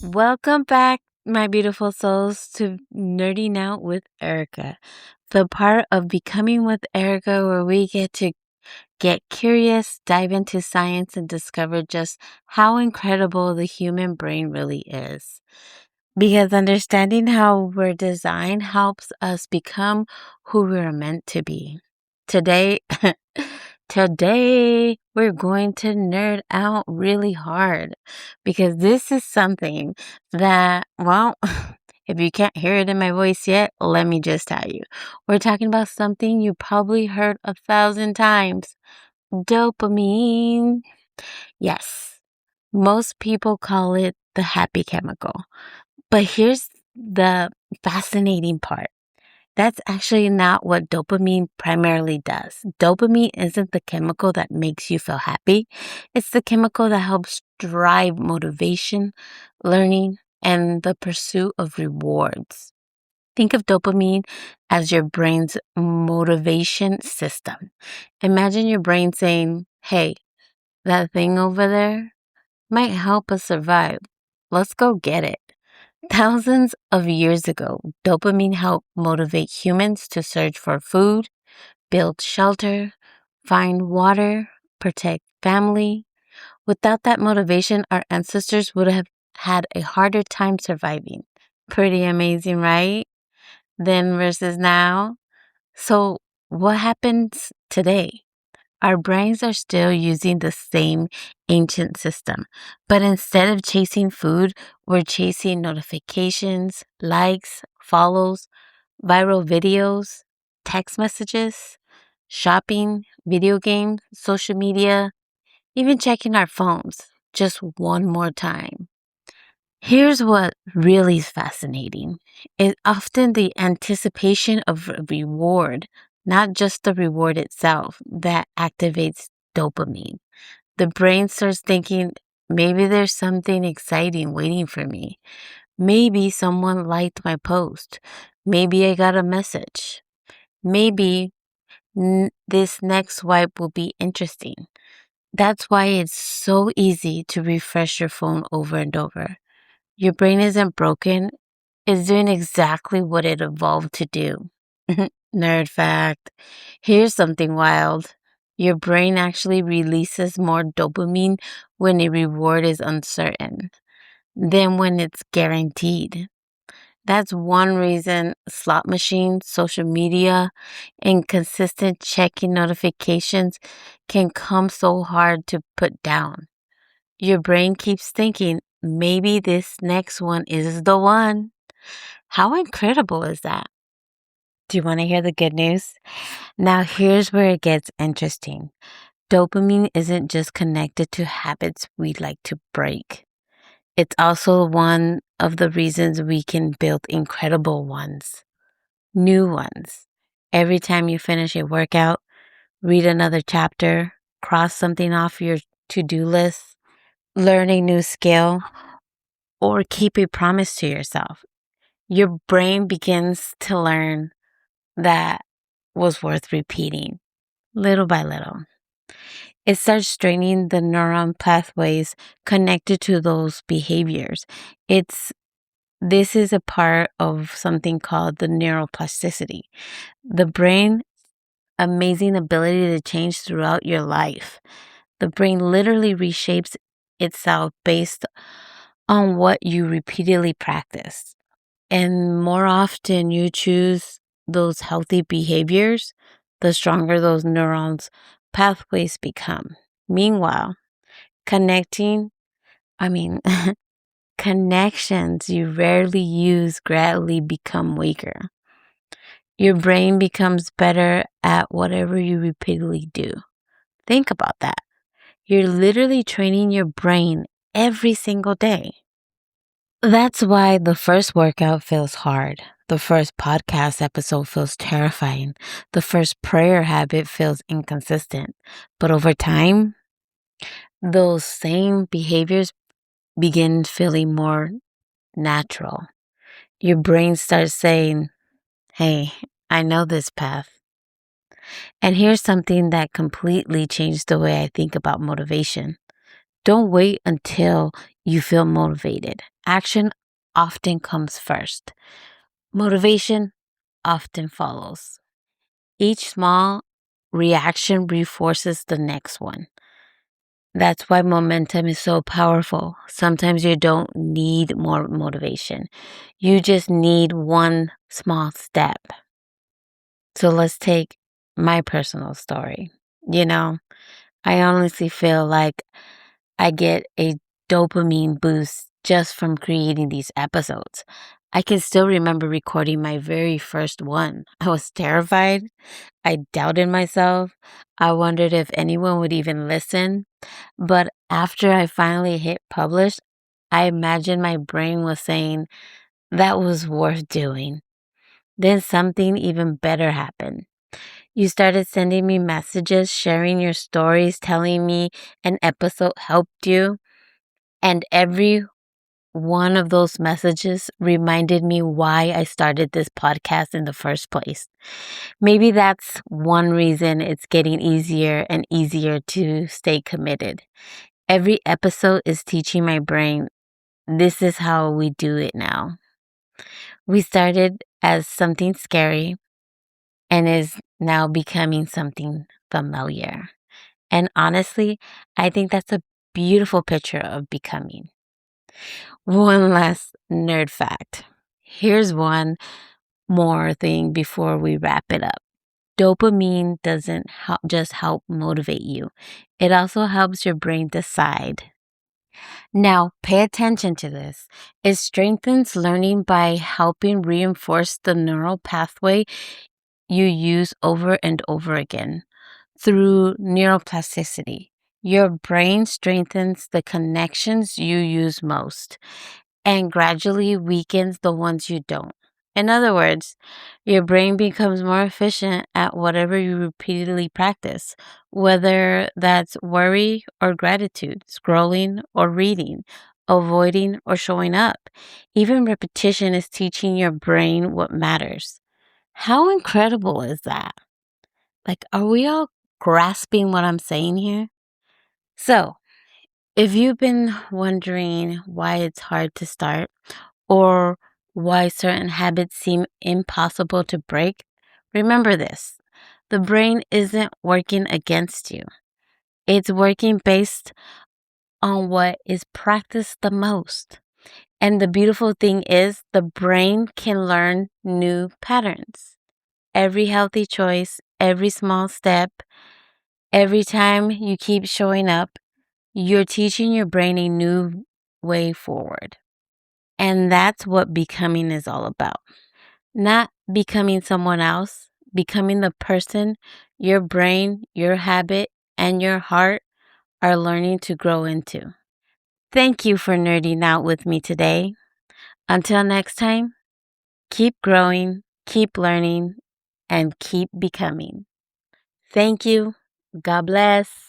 Welcome back, my beautiful souls, to Nerding Out with Erika, the part of Becoming with Erika where we get to get curious, dive into science, and discover just how incredible the human brain really is. Because understanding how we're designed helps us become who we're meant to be. Today, today we're going to nerd out really hard because this is something that, well, if you can't hear it in my voice yet, let me just tell you. We're talking about something you probably heard 1,000 times. Dopamine. Yes, most people call it the happy chemical. But here's the fascinating part. That's actually not what dopamine primarily does. Dopamine isn't the chemical that makes you feel happy. It's the chemical that helps drive motivation, learning, and the pursuit of rewards. Think of dopamine as your brain's motivation system. Imagine your brain saying, hey, that thing over there might help us survive. Let's go get it. Thousands of years ago, dopamine helped motivate humans to search for food, build shelter, find water, protect family. Without that motivation, our ancestors would have had a harder time surviving. Pretty amazing, right? Then versus now. So, what happens today? Our brains are still using the same ancient system, but instead of chasing food, we're chasing notifications, likes, follows, viral videos, text messages, shopping, video games, social media, even checking our phones just one more time. Here's what really is fascinating. It's often the anticipation of a reward, not just the reward itself, that activates dopamine. The brain starts thinking, maybe there's something exciting waiting for me. Maybe someone liked my post. Maybe I got a message. Maybe this next swipe will be interesting. That's why it's so easy to refresh your phone over and over. Your brain isn't broken, it's doing exactly what it evolved to do. Nerd fact. Here's something wild. Your brain actually releases more dopamine when a reward is uncertain than when it's guaranteed. That's one reason slot machines, social media, and consistent checking notifications can come so hard to put down. Your brain keeps thinking, maybe this next one is the one. How incredible is that? Do you want to hear the good news? Now, here's where it gets interesting. Dopamine isn't just connected to habits we'd like to break, it's also one of the reasons we can build incredible ones, new ones. Every time you finish a workout, read another chapter, cross something off your to do list, learn a new skill, or keep a promise to yourself, your brain begins to learn that was worth repeating little by little. It starts straining the neuron pathways connected to those behaviors. This is a part of something called the neuroplasticity. The brain amazing ability to change throughout your life. The brain literally reshapes itself based on what you repeatedly practice. And more often you choose those healthy behaviors, the stronger those neurons pathways become. Meanwhile, connecting, I mean, connections you rarely use gradually become weaker. Your brain becomes better at whatever you repeatedly do. Think about that. You're literally training your brain every single day. That's why the first workout feels hard. The first podcast episode feels terrifying. The first prayer habit feels inconsistent. But over time, those same behaviors begin feeling more natural. Your brain starts saying, hey, I know this path. And here's something that completely changed the way I think about motivation. Don't wait until you feel motivated. Action often comes first. Motivation often follows. Each small reaction reinforces the next one. That's why momentum is so powerful. Sometimes you don't need more motivation. You just need one small step. So let's take my personal story. You know, I honestly feel like I get a dopamine boost just from creating these episodes. I can still remember recording my very first one. I was terrified. I doubted myself. I wondered if anyone would even listen. But after I finally hit publish, I imagined my brain was saying, that was worth doing. Then something even better happened. You started sending me messages, sharing your stories, telling me an episode helped you. And every one of those messages reminded me why I started this podcast in the first place. Maybe that's one reason it's getting easier and easier to stay committed. Every episode is teaching my brain this is how we do it now. We started as something scary and is now becoming something familiar. And honestly, I think that's a beautiful picture of becoming. One last nerd fact. Here's one more thing before we wrap it up. Dopamine doesn't just help motivate you, it also helps your brain decide. Now, pay attention to this. It strengthens learning by helping reinforce the neural pathway you use over and over again. Through neuroplasticity, your brain strengthens the connections you use most and gradually weakens the ones you don't. In other words, your brain becomes more efficient at whatever you repeatedly practice, whether that's worry or gratitude, scrolling or reading, avoiding or showing up. Even repetition is teaching your brain what matters. How incredible is that? Like, are we all grasping what I'm saying here? So, if you've been wondering why it's hard to start, or why certain habits seem impossible to break, remember this. The brain isn't working against you. It's working based on what is practiced the most. And the beautiful thing is the brain can learn new patterns. Every healthy choice, every small step, every time you keep showing up, you're teaching your brain a new way forward. And that's what becoming is all about. Not becoming someone else, becoming the person your brain, your habit, and your heart are learning to grow into. Thank you for nerding out with me today. Until next time, keep growing, keep learning, and keep becoming. Thank you. God bless.